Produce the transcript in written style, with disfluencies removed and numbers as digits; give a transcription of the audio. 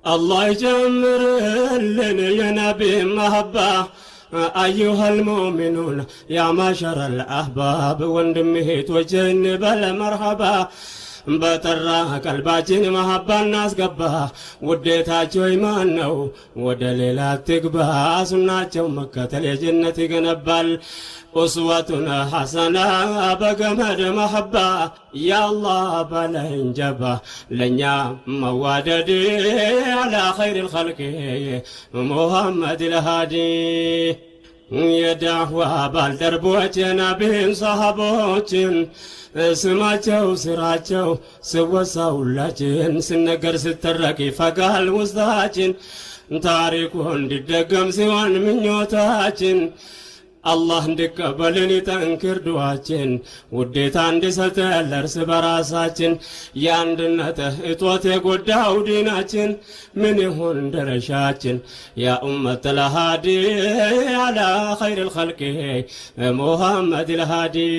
الله يجمر لنا يا نبي محبة أيها المؤمنون يا معشر الأحباب وندمهت وجنب المرحبا بترى قلباችን መሐባን አስገባ ውዴታቸው ኢማን ነው ወደ ሌላ ትግባ ሱናቸው መከተል የጀነት ይገነባል ኡስወቱን ሐሰና በገመድ መሐባ ያ አላህ በለኝ ጀባ ለኛ መዋደድ على خير الخلق محمد الهادي የዳህዋ ባልደረቦች የነቢይን ሰሃቦችን ስማቸው ስራቸው ስወሳውላችን ስነገር ስተረክ ይፈጋል ውስጣችን ታሪኩ እንዲደገም ሲሆን ምኞታችን አላህ እንዲቀበልን ይጠንክር ዱዓችን ውዴታ እንዲሰጠን ለእርስ በራሳችን የአንድነት እጦት የጎዳው ዲናችን ምን ይሁን ደረሻችን ያ ኡመት الهادي على خير الخلق محمد الهادي